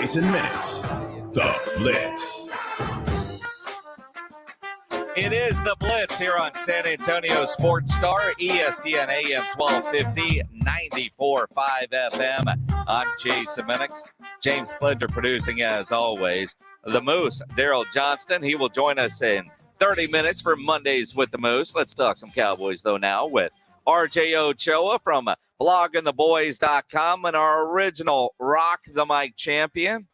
Jason Minix, The Blitz. It is The Blitz here on San Antonio Sports Star, ESPN AM 1250, 94.5 FM. I'm Jason Minix. James Pledger producing as always. The Moose, Daryl Johnston. He will join us in 30 minutes for Mondays with the Moose. Let's talk some Cowboys, though, now with RJ Ochoa from bloggingtheboys.com and our original Rock the Mic champion.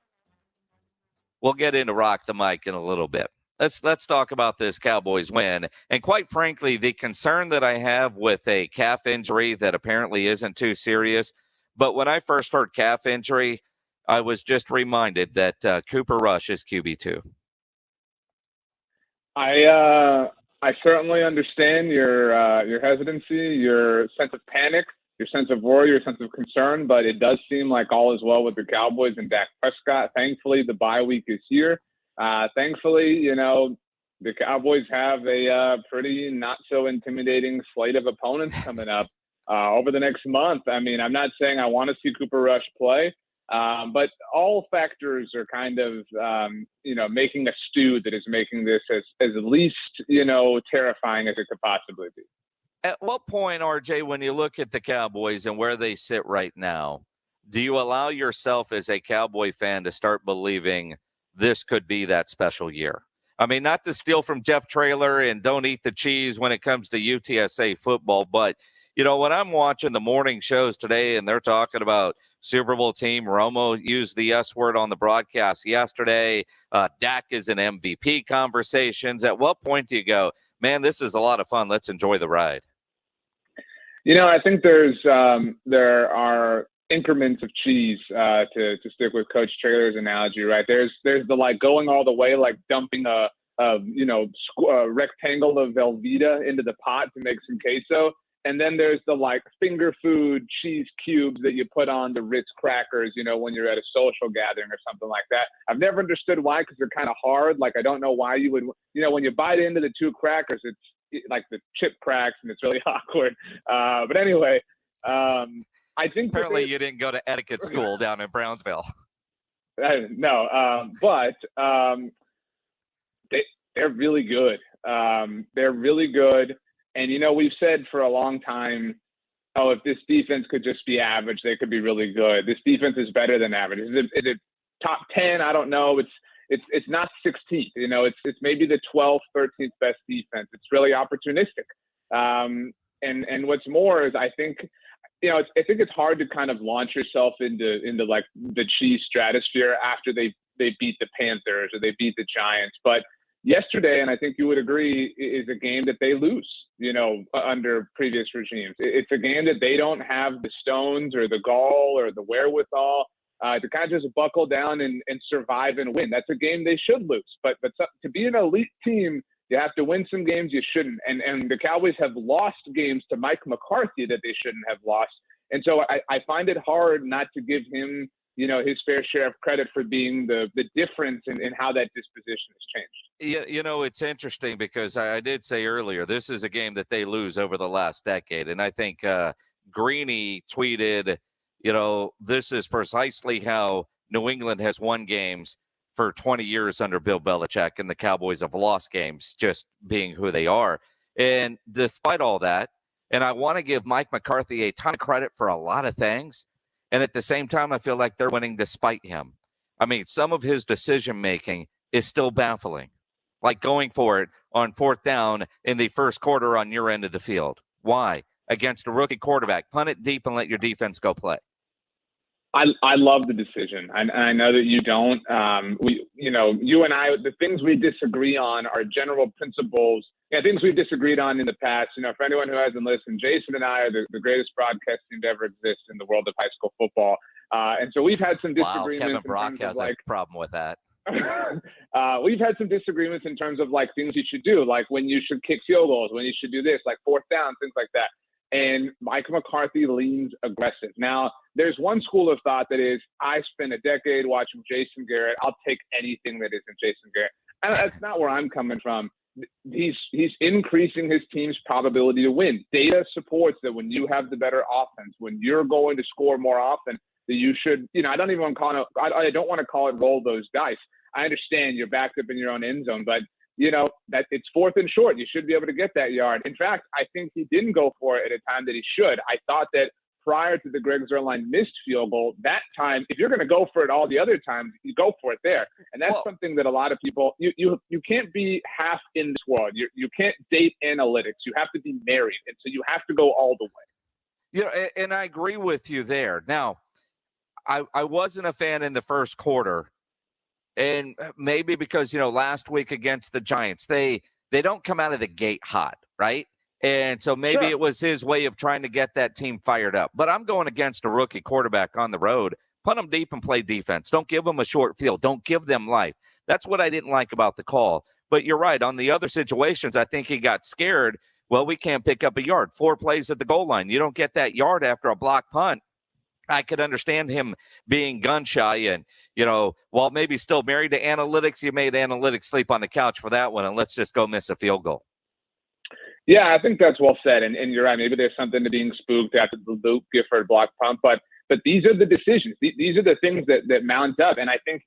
We'll get into Rock the Mic in a little bit. Let's talk about this Cowboys win. And quite frankly, the concern that I have with a calf injury that apparently isn't too serious. But when I first heard calf injury, I was just reminded that Cooper Rush is QB2. I certainly understand your hesitancy, your sense of panic, your sense of worry, your sense of concern, but it does seem like all is well with the Cowboys and Dak Prescott. Thankfully, the bye week is here. Thankfully, the Cowboys have a pretty not so intimidating slate of opponents coming up over the next month. I mean, I'm not saying I want to see Cooper Rush play, but all factors are kind of, making a stew that is making this as least, terrifying as it could possibly be. At what point, RJ, when you look at the Cowboys and where they sit right now, do you allow yourself as a Cowboy fan to start believing this could be that special year? I mean, not to steal from Jeff Traylor and don't eat the cheese when it comes to UTSA football, but, when I'm watching the morning shows today and they're talking about Super Bowl team, Romo used the S word on the broadcast yesterday, Dak is in MVP conversations. At what point do you go, man, this is a lot of fun, let's enjoy the ride? I think there are increments of cheese to stick with Coach Traylor's analogy, right? There's the going all the way, like dumping a rectangle of Velveeta into the pot to make some queso, and then there's the finger food cheese cubes that you put on the Ritz crackers, when you're at a social gathering or something like that. I've never understood why, because they're kind of hard. I don't know why you would, when you bite into the two crackers, it's like the chip cracks and it's really awkward. But anyway. I think apparently you didn't go to etiquette school down in Brownsville. No, but they're really good. They're really good. And, we've said for a long time, if this defense could just be average, they could be really good. This defense is better than average. Is it top 10? I don't know. It's not 16th. It's maybe the 12th, 13th best defense. It's really opportunistic. And what's more is I think it's hard to kind of launch yourself into the cheese stratosphere after they beat the Panthers or they beat the Giants. But yesterday, and I think you would agree, is a game that they lose, under previous regimes. It's a game that they don't have the stones or the gall or the wherewithal to kind of just buckle down and survive and win. That's a game they should lose. But to be an elite team, you have to win some games you shouldn't. And the Cowboys have lost games to Mike McCarthy that they shouldn't have lost. And so I find it hard not to give him, his fair share of credit for being the difference in how that disposition has changed. Yeah, it's interesting because I did say earlier, this is a game that they lose over the last decade. And I think Greeny tweeted, this is precisely how New England has won games for 20 years under Bill Belichick, and the Cowboys have lost games just being who they are. And despite all that, and I want to give Mike McCarthy a ton of credit for a lot of things, and at the same time, I feel like they're winning despite him. I mean, some of his decision-making is still baffling, like going for it on fourth down in the first quarter on your end of the field. Why? Against a rookie quarterback. Punt it deep and let your defense go play. I love the decision. I know that you don't. You and I, the things we disagree on are general principles. Things we've disagreed on in the past. For anyone who hasn't listened, Jason and I are the greatest broadcast team to ever exist in the world of high school football. And so we've had some disagreements. Wow, Kevin Brock has a problem with that. We've had some disagreements in terms of things you should do, like when you should kick field goals, when you should do this, like fourth down, things like that. And Mike McCarthy leans aggressive. Now, there's one school of thought that is, I spent a decade watching Jason Garrett. I'll take anything that isn't Jason Garrett. And that's not where I'm coming from. He's increasing his team's probability to win. Data supports that when you have the better offense, when you're going to score more often, that you should, I don't even want to call it, I don't want to call it roll those dice. I understand you're backed up in your own end zone, but that it's 4th and short. You should be able to get that yard. In fact, I think he didn't go for it at a time that he should. I thought that prior to the Greg Zuerlein missed field goal, that time, if you're going to go for it all the other times, you go for it there. And that's something that a lot of people, you can't be half in this world. You can't date analytics. You have to be married. And so you have to go all the way. And I agree with you there. Now, I wasn't a fan in the first quarter. And maybe because, last week against the Giants, they don't come out of the gate hot, right? And so maybe it was his way of trying to get that team fired up. But I'm going against a rookie quarterback on the road. Punt them deep and play defense. Don't give them a short field. Don't give them life. That's what I didn't like about the call. But you're right. On the other situations, I think he got scared. Well, we can't pick up a yard. 4 plays at the goal line. You don't get that yard after a block punt. I could understand him being gun shy and, while maybe still married to analytics, you made analytics sleep on the couch for that one, and let's just go miss a field goal. Yeah, I think that's well said. And you're right. Maybe there's something to being spooked after the Luke Gifford block punt, but these are the decisions. These are the things that mount up. And I think,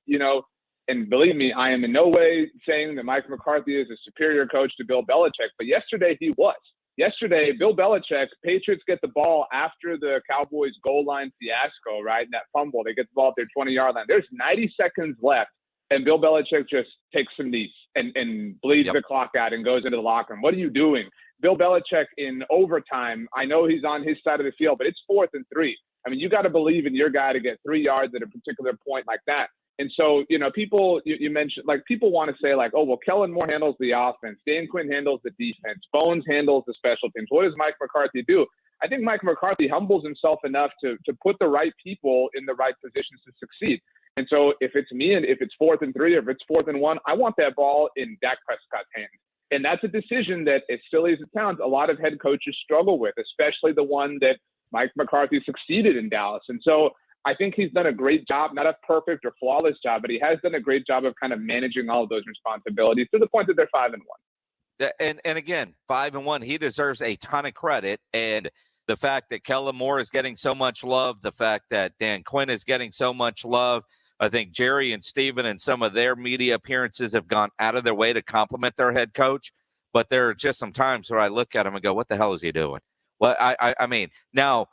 and believe me, I am in no way saying that Mike McCarthy is a superior coach to Bill Belichick, but yesterday he was. Yesterday, Bill Belichick, Patriots get the ball after the Cowboys goal line fiasco, right? And that fumble, they get the ball at their 20-yard line. There's 90 seconds left, and Bill Belichick just takes some knees and bleeds the clock out and goes into the locker room. What are you doing? Bill Belichick in overtime, I know he's on his side of the field, but it's 4th and 3. I mean, you got to believe in your guy to get 3 yards at a particular point like that. And so, people, you mentioned, people want to say oh, well, Kellen Moore handles the offense. Dan Quinn handles the defense. Bones handles the special teams. What does Mike McCarthy do? I think Mike McCarthy humbles himself enough to put the right people in the right positions to succeed. And so if it's me and if it's 4th and 3 or if it's 4th and 1, I want that ball in Dak Prescott's hands. And that's a decision that, as silly as it sounds, a lot of head coaches struggle with, especially the one that Mike McCarthy succeeded in Dallas. And so I think he's done a great job, not a perfect or flawless job, but he has done a great job of kind of managing all of those responsibilities to the point that they're 5-1. And again, 5-1, he deserves a ton of credit. And the fact that Kellen Moore is getting so much love, the fact that Dan Quinn is getting so much love, I think Jerry and Steven and some of their media appearances have gone out of their way to compliment their head coach. But there are just some times where I look at him and go, what the hell is he doing? Well, I mean, now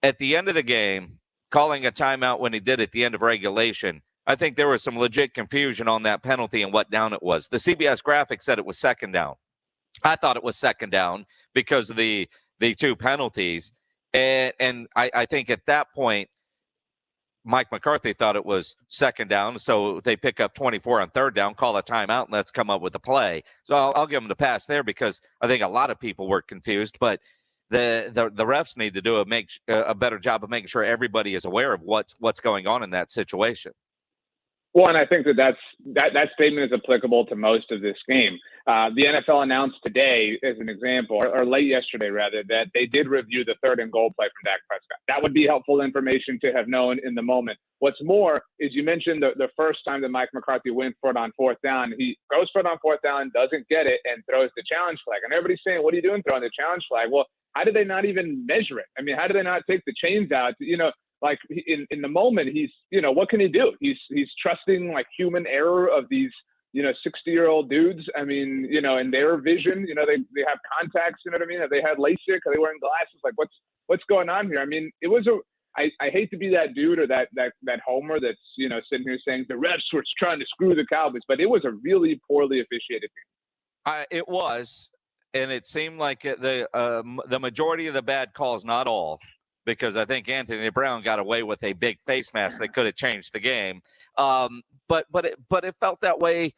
at the end of the game, calling a timeout when he did at the end of regulation, I think there was some legit confusion on that penalty and what down it was. The CBS graphic said it was 2nd down. I thought it was 2nd down because of the 2 penalties. And I think at that point, Mike McCarthy thought it was 2nd down, so they pick up 24 on 3rd down, call a timeout, and let's come up with a play. So I'll give them the pass there because I think a lot of people were confused, but the refs need to do a better job of making sure everybody is aware of what's going on in that situation. Well, and I think that statement is applicable to most of this game. The NFL announced today, as an example, or late yesterday rather, that they did review the 3rd and goal play from Dak Prescott. That would be helpful information to have known in the moment. What's more is you mentioned the first time that Mike McCarthy went for it on 4th down. He goes for it on 4th down, doesn't get it, and throws the challenge flag. And everybody's saying, what are you doing throwing the challenge flag? Well, how did they not even measure it? I mean, how did they not take the chains out? In the moment, he's, what can he do? He's trusting human error of these, 60-year-old dudes. I mean, in their vision, they have contacts, you know what I mean? Have they had LASIK? Are they wearing glasses? What's going on here? I mean, it was I hate to be that dude or that homer that's, sitting here saying the refs were trying to screw the Cowboys, but it was a really poorly officiated game. It was, and it seemed like the majority of the bad calls, not all, because I think Anthony Brown got away with a big face mask that could have changed the game. But it felt that way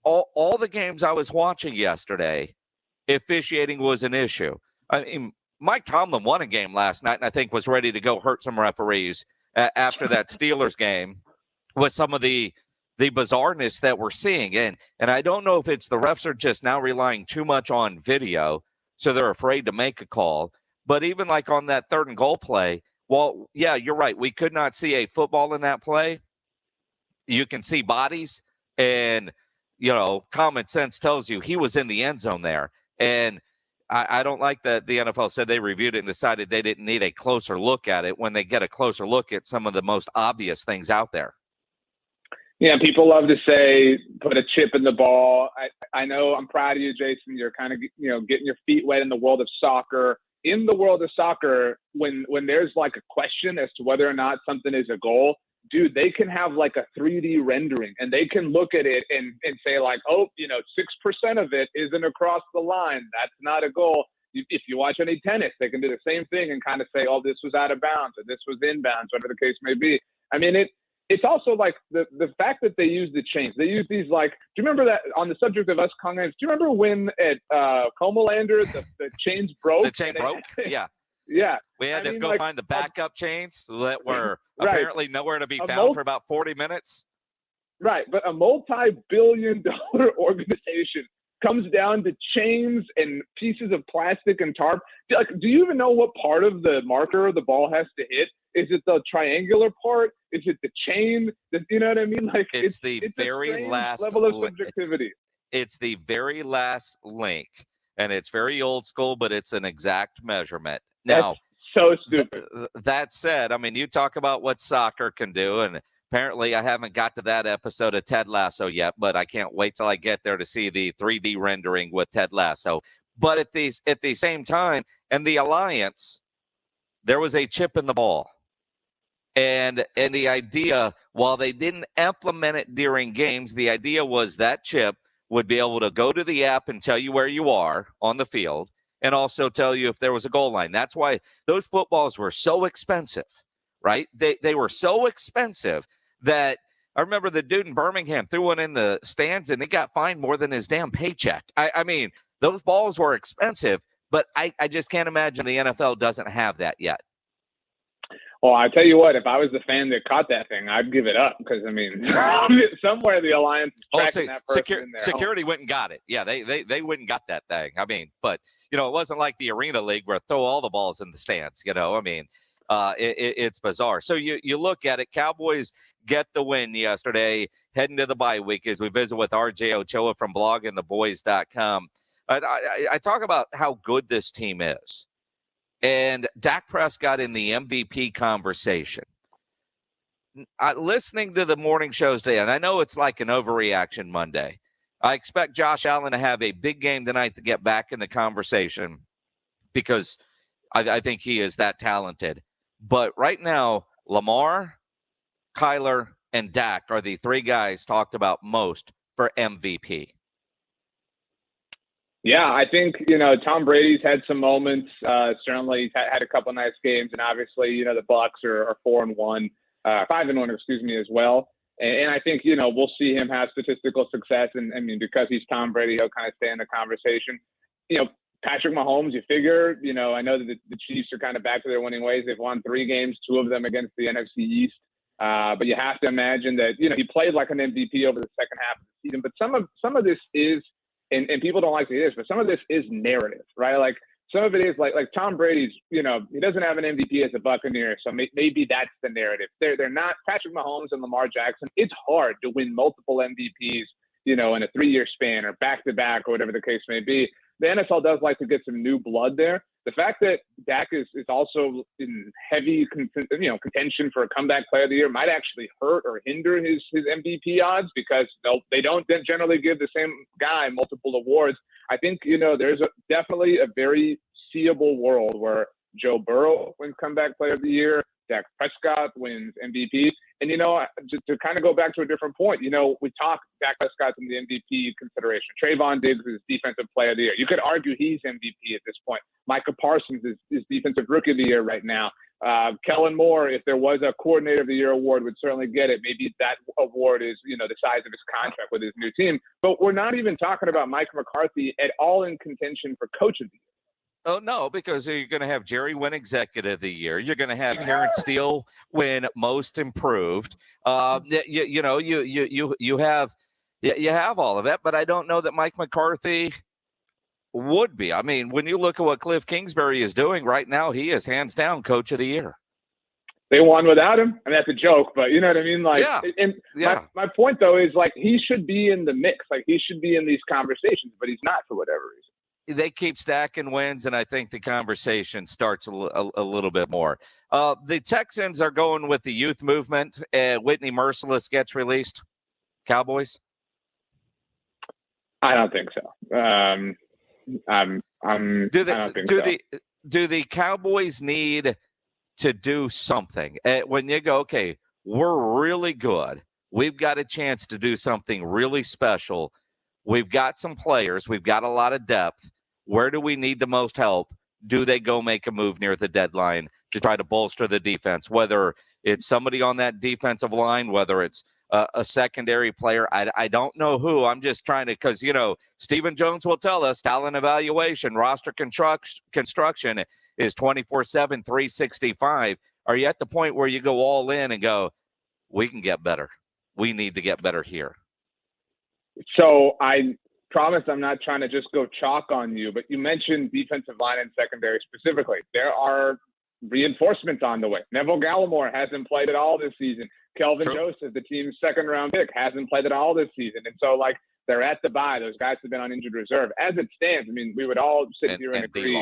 all the games I was watching yesterday. Officiating was an issue. I mean, Mike Tomlin won a game last night and I think was ready to go hurt some referees after that Steelers game with some of the bizarreness that we're seeing. And I don't know if it's the refs are just now relying too much on video, so they're afraid to make a call. But even on that 3rd and goal play, well, yeah, you're right. We could not see a football in that play. You can see bodies, and, common sense tells you he was in the end zone there. And I don't like that the NFL said they reviewed it and decided they didn't need a closer look at it when they get a closer look at some of the most obvious things out there. Yeah, people love to say put a chip in the ball. I know I'm proud of you, Jason. You're kind of getting your feet wet in the world of soccer. In the world of soccer, when there's like a question as to whether or not something is a goal, dude, they can have like a 3D rendering and they can look at it and say like, oh, 6% of it isn't across the line. That's not a goal. If you watch any tennis, they can do the same thing and kind of say, oh, this was out of bounds or this was inbounds, whatever the case may be. I mean, it's also like the fact that they use the chains. They use these like, do you remember that on the subject of us Congolans? Do you remember when at Comalander the chains broke? The chain broke? Yeah. Yeah. We had to go find the backup chains that were apparently nowhere to be found for about 40 minutes. Right. But a multi-billion-dollar organization comes down to chains and pieces of plastic and tarp. Like, do you even know what part of the marker the ball has to hit? Is it the triangular part? Is it the chain? You know what I mean? Like it's the very last level of subjectivity. It's the very last link, and it's very old school, but it's an exact measurement. Now, that's so stupid. That said, I mean, you talk about what soccer can do, and apparently I haven't got to that episode of Ted Lasso yet, but I can't wait till I get there to see the 3D rendering with Ted Lasso. But at the same time, and the Alliance, there was a chip in the ball. And the idea, while they didn't implement it during games, the idea was that chip would be able to go to the app and tell you where you are on the field and also tell you if there was a goal line. That's why those footballs were so expensive, right? They were so expensive that I remember the dude in Birmingham threw one in the stands and he got fined more than his damn paycheck. I mean, those balls were expensive, but I just can't imagine the NFL doesn't have that yet. Well, I tell you what, if I was the fan that caught that thing, I'd give it up because, I mean, somewhere the Alliance is tracking that person in there. Security went and got it. Yeah, they went and got that thing. I mean, but, it wasn't like the Arena League where throw all the balls in the stands, I mean, it's bizarre. So you look at it, Cowboys get the win yesterday, heading to the bye week as we visit with RJ Ochoa from bloggingtheboys.com. I talk about how good this team is. And Dak Prescott in the MVP conversation. Listening to the morning shows today, and I know it's like an overreaction Monday. I expect Josh Allen to have a big game tonight to get back in the conversation because I think he is that talented. But right now, Lamar, Kyler, and Dak are the three guys talked about most for MVP. Yeah, I think, Tom Brady's had some moments. Certainly he's had a couple nice games. And obviously, the Bucs are 4-1, 5-1, as well. And I think, we'll see him have statistical success. And I mean, because he's Tom Brady, he'll kind of stay in the conversation. Patrick Mahomes, you figure, I know that the Chiefs are kind of back to their winning ways. They've won 3 games, 2 of them against the NFC East. But you have to imagine that, he played like an MVP over the second half of the season. But some of this is, and people don't like to hear this, but some of this is narrative, right? Like some of it is like Tom Brady's, he doesn't have an MVP as a Buccaneer, so maybe that's the narrative. They're not Patrick Mahomes and Lamar Jackson. It's hard to win multiple MVPs, in a 3-year span or back-to-back or whatever the case may be. The NFL does like to get some new blood there. The fact that Dak is also in heavy contention for a comeback player of the year might actually hurt or hinder his MVP odds because they don't generally give the same guy multiple awards. I think, there's definitely a very seeable world where Joe Burrow wins comeback player of the year, Dak Prescott wins MVP. And, to kind of go back to a different point, we talk Dak Prescott's in the MVP consideration. Trayvon Diggs is defensive player of the year. You could argue he's MVP at this point. Micah Parsons is defensive rookie of the year right now. Kellen Moore, if there was a coordinator of the year award, would certainly get it. Maybe that award is, the size of his contract with his new team. But we're not even talking about Mike McCarthy at all in contention for coach of the year. Oh, no, because you're going to have Jerry win Executive of the Year. You're going to have Terrence Steele win Most Improved. You have all of that, but I don't know that Mike McCarthy would be. I mean, when you look at what Cliff Kingsbury is doing right now, he is hands down Coach of the Year. They won without him. I mean, that's a joke, but you know what I mean? Like, yeah. My point though is like he should be in the mix. Like he should be in these conversations, but he's not for whatever reason. they keep stacking wins, and I think the conversation starts a little bit more. The Texans are going with the youth movement. Whitney Merciless gets released. Cowboys? I don't think so. I don't think so. Do the Cowboys need to do something when you go, okay, we're really good. We've got a chance to do something really special. We've got some players. We've got a lot of depth. Where do we need the most help? Do they go make a move near the deadline to try to bolster the defense, whether it's somebody on that defensive line, whether it's a secondary player? I don't know who. I'm just trying to, because, Stephen Jones will tell us talent evaluation, roster construction is 24/7, 365. Are you at the point where you go all in and go, we can get better? We need to get better here. So I promise I'm not trying to just go chalk on you, but you mentioned defensive line and secondary specifically. There are reinforcements on the way. Neville Gallimore hasn't played at all this season. Kelvin Joseph, the team's second-round pick, hasn't played at all this season. And so, they're at the bye. Those guys have been on injured reserve. As it stands, we would all sit here and agree.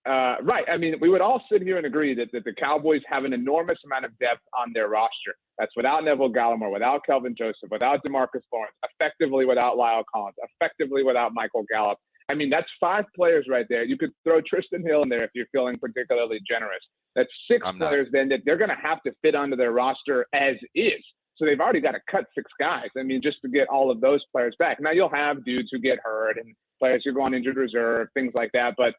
Right. We would all sit here and agree that the Cowboys have an enormous amount of depth on their roster. That's without Neville Gallimore, without Kelvin Joseph, without DeMarcus Lawrence, effectively without Lyle Collins, effectively without Michael Gallup. That's 5 players right there. You could throw Tristan Hill in there if you're feeling particularly generous. That's 6 players then that they're going to have to fit onto their roster as is. So they've already got to cut 6 guys. Just to get all of those players back. Now you'll have dudes who get hurt and players who go on injured reserve, things like that. But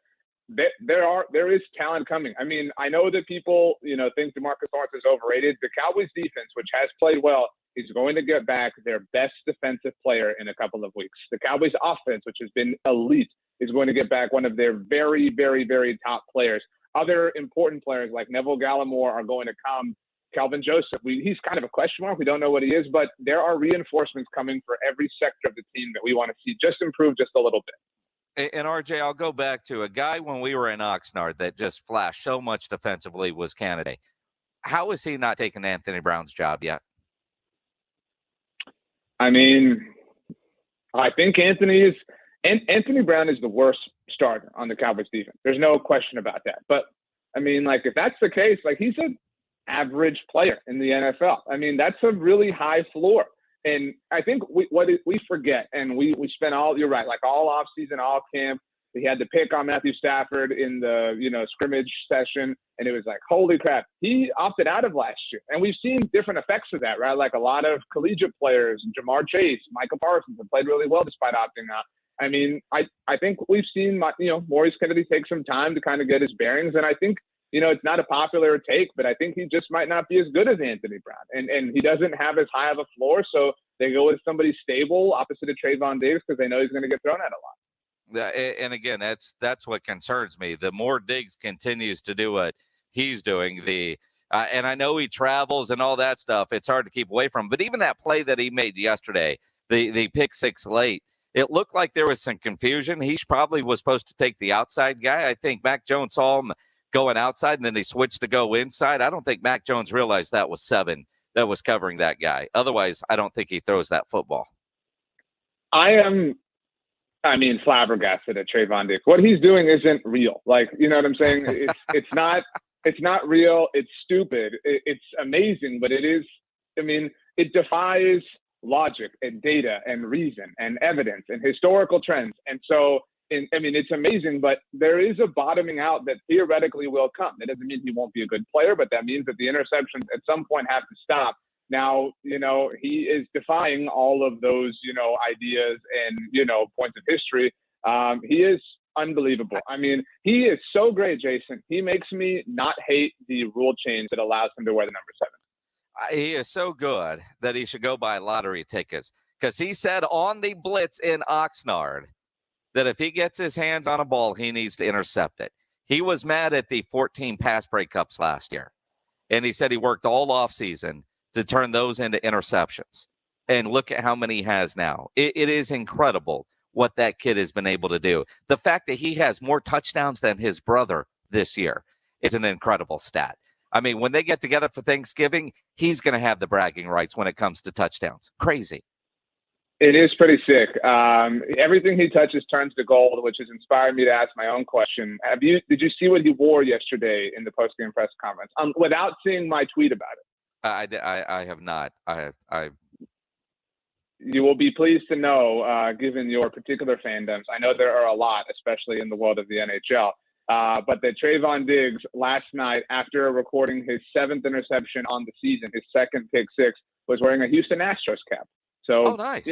there is talent coming. I know that people, think DeMarcus Lawrence is overrated. The Cowboys defense, which has played well, is going to get back their best defensive player in a couple of weeks. The Cowboys offense, which has been elite, is going to get back one of their very, very, very top players. Other important players like Neville Gallimore are going to come. Kelvin Joseph, he's kind of a question mark. We don't know what he is, but there are reinforcements coming for every sector of the team that we want to see just improve just a little bit. And RJ, I'll go back to a guy when we were in Oxnard that just flashed so much defensively was Canada. How is he not taking Anthony Brown's job yet? I think Anthony Brown is the worst starter on the Cowboys defense. There's no question about that. But if that's the case, he's an average player in the NFL. That's a really high floor. And I think we forget, and we spent you're right, all offseason, all camp, we had the pick on Matthew Stafford in the, scrimmage session, and it was holy crap. He opted out of last year. And we've seen different effects of that, right? A lot of collegiate players, Jamar Chase, Michael Parsons, have played really well despite opting out. I think we've seen, Maurice Kennedy take some time to kind of get his bearings. And I think, it's not a popular take, but I think he just might not be as good as Anthony Brown. And he doesn't have as high of a floor. So they go with somebody stable opposite of Trayvon Diggs because they know he's going to get thrown at a lot. And again, that's what concerns me. The more Diggs continues to do what he's doing, and I know he travels and all that stuff, it's hard to keep away from. But even that play that he made yesterday, the pick 6 late, it looked like there was some confusion. He probably was supposed to take the outside guy. I think Mac Jones saw him going outside, and then they switched to go inside. I don't think Mac Jones realized that was 7 that was covering that guy. Otherwise, I don't think he throws that football. I am flabbergasted at Trayvon Diggs. What he's doing isn't real. You know what I'm saying? It's not real. It's stupid. It's amazing, but it is. It defies logic and data and reason and evidence and historical trends. And so, it's amazing, but there is a bottoming out that theoretically will come. That doesn't mean he won't be a good player, but that means that the interceptions at some point have to stop. Now, he is defying all of those, ideas and, points of history. He is unbelievable. He is so great, Jason. He makes me not hate the rule change that allows him to wear the number 7. He is so good that he should go buy lottery tickets, because he said on the blitz in Oxnard that if he gets his hands on a ball, he needs to intercept it. He was mad at the 14 pass breakups last year, and he said he worked all offseason to turn those into interceptions. And look at how many he has now. It is incredible what that kid has been able to do. The fact that he has more touchdowns than his brother this year is an incredible stat. When they get together for Thanksgiving, he's going to have the bragging rights when it comes to touchdowns. Crazy. It is pretty sick. Everything he touches turns to gold, which has inspired me to ask my own question. Did you see what he wore yesterday in the post-game press conference? Without seeing my tweet about it. I have not. You will be pleased to know, given your particular fandoms, I know there are a lot, especially in the world of the NHL, but that Trayvon Diggs last night, after recording his 7th interception on the season, his second pick six, was wearing a Houston Astros cap. So, nice.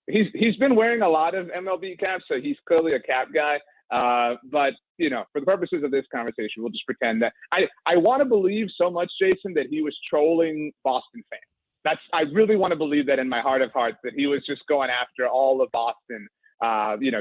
He's been wearing a lot of MLB caps, so he's clearly a cap guy. But, for the purposes of this conversation, we'll just pretend that I want to believe so much, Jason, that he was trolling Boston fans. I really want to believe that in my heart of hearts, that he was just going after all of Boston,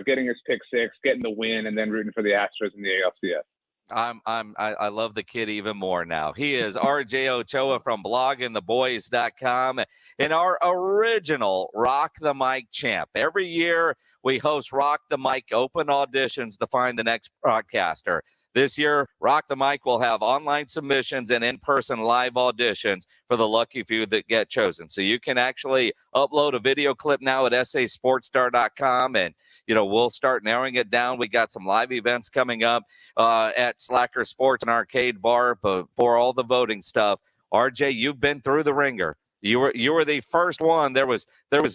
getting his pick six, getting the win, and then rooting for the Astros in the ALCS. I love the kid even more now. He is RJ Ochoa from bloggingtheboys.com and our original Rock the Mic champ. Every year we host Rock the Mic open auditions to find the next broadcaster. This year, Rock the Mic will have online submissions and in-person live auditions for the lucky few that get chosen. So you can actually upload a video clip now at sasportstar.com, and, we'll start narrowing it down. We got some live events coming up at Slacker Sports and Arcade Bar for all the voting stuff. RJ, you've been through the ringer. You were the first one. There was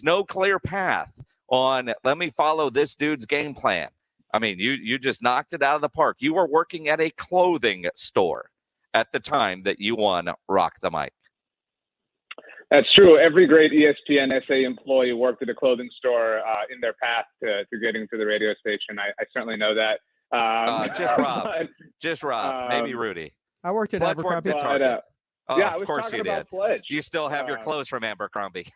no clear path on, let me follow this dude's game plan. I mean, you just knocked it out of the park. You were working at a clothing store at the time that you won Rock the Mic. That's true. Every great ESPN SA employee worked at a clothing store in their path to getting to the radio station. I certainly know that. Just Rob. Maybe Rudy. I worked at Abercrombie. Of course you did. Pledge. You still have your clothes from Abercrombie.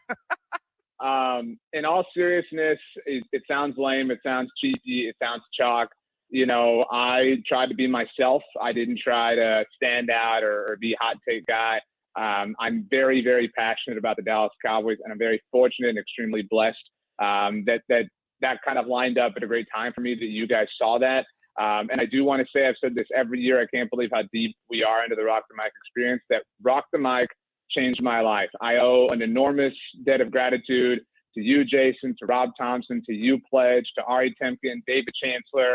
In all seriousness, it sounds lame. It sounds cheesy. It sounds chalk. I tried to be myself. I didn't try to stand out or be a hot take guy. I'm very, very passionate about the Dallas Cowboys, and I'm very fortunate and extremely blessed that kind of lined up at a great time for me that you guys saw that. And I do want to say, I've said this every year, I can't believe how deep we are into the Rock the Mic experience, that Rock the Mic changed my life. I owe an enormous debt of gratitude to you, Jason, to Rob Thompson, to you, Pledge, to Ari Temkin, David Chancellor,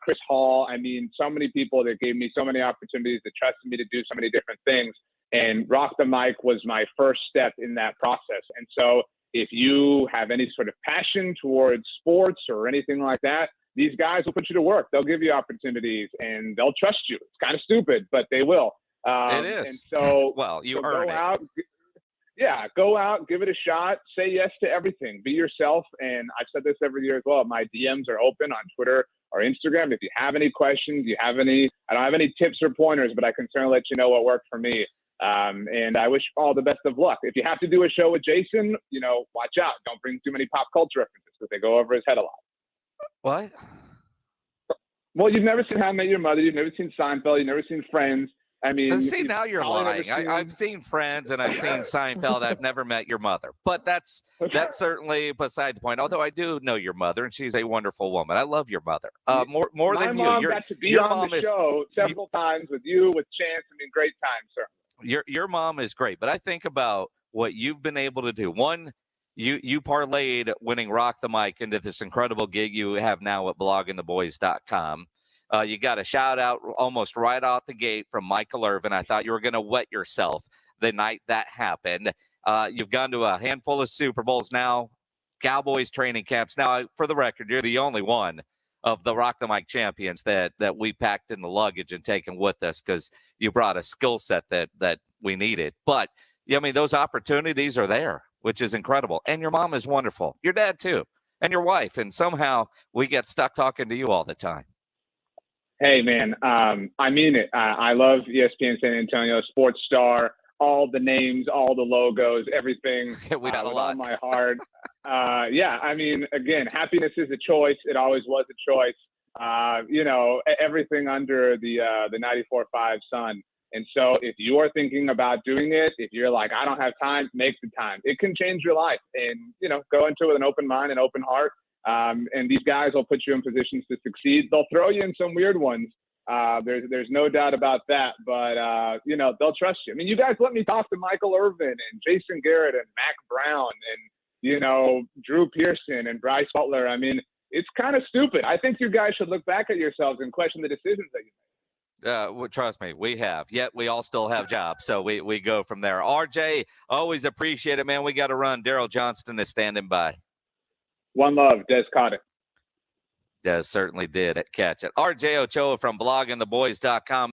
Chris Hall. I mean, so many people that gave me so many opportunities, that trusted me to do so many different things. And Rock the Mic was my first step in that process. And so if you have any sort of passion towards sports or anything like that, these guys will put you to work. They'll give you opportunities and they'll trust you. It's kind of stupid, but they will. It is. And so, you earn it. Go out, give it a shot, say yes to everything, be yourself. And I've said this every year as well. My DMs are open on Twitter or Instagram. If you have any questions, I don't have any tips or pointers, but I can certainly let you know what worked for me. And I wish all the best of luck. If you have to do a show with Jason, watch out. Don't bring too many pop culture references because they go over his head a lot. What? Well, you've never seen How I Met Your Mother. You've never seen Seinfeld. You've never seen Friends. I mean, see, now you're lying. I've seen Friends and I've seen Seinfeld. I've never met your mother, but that's certainly beside the point. Although I do know your mother, and she's a wonderful woman. I love your mother more than you. My mom got to be on the show several times with you, with Chance. I mean, great times, sir. Your mom is great, but I think about what you've been able to do. One, you parlayed winning Rock the Mic into this incredible gig you have now at bloggingtheboys.com. You got a shout out almost right out the gate from Michael Irvin. I thought you were going to wet yourself the night that happened. You've gone to a handful of Super Bowls now, Cowboys training camps. Now, for the record, you're the only one of the Rock the Mic champions that we packed in the luggage and taken with us because you brought a skill set that we needed. But, I mean, those opportunities are there, which is incredible. And your mom is wonderful. Your dad, too, and your wife. And somehow we get stuck talking to you all the time. Hey, man, I mean it. I love ESPN San Antonio, Sports Star, all the names, all the logos, everything. We got a lot. All my heart. I mean, again, happiness is a choice. It always was a choice. Everything under the 94.5 sun. And so if you are thinking about doing it, if you're like, I don't have time, make the time. It can change your life. And, go into it with an open mind and open heart. And these guys will put you in positions to succeed. They'll throw you in some weird ones. There's no doubt about that. But, they'll trust you. I mean, you guys let me talk to Michael Irvin and Jason Garrett and Mac Brown Drew Pearson and Bryce Butler. I mean, it's kind of stupid. I think you guys should look back at yourselves and question the decisions that you made. Well, trust me, we have. Yet we all still have jobs, so we go from there. RJ, always appreciate it, man. We got to run. Daryl Johnston is standing by. One love. Des caught it. Des certainly did catch it. RJ Ochoa from bloggingtheboys.com.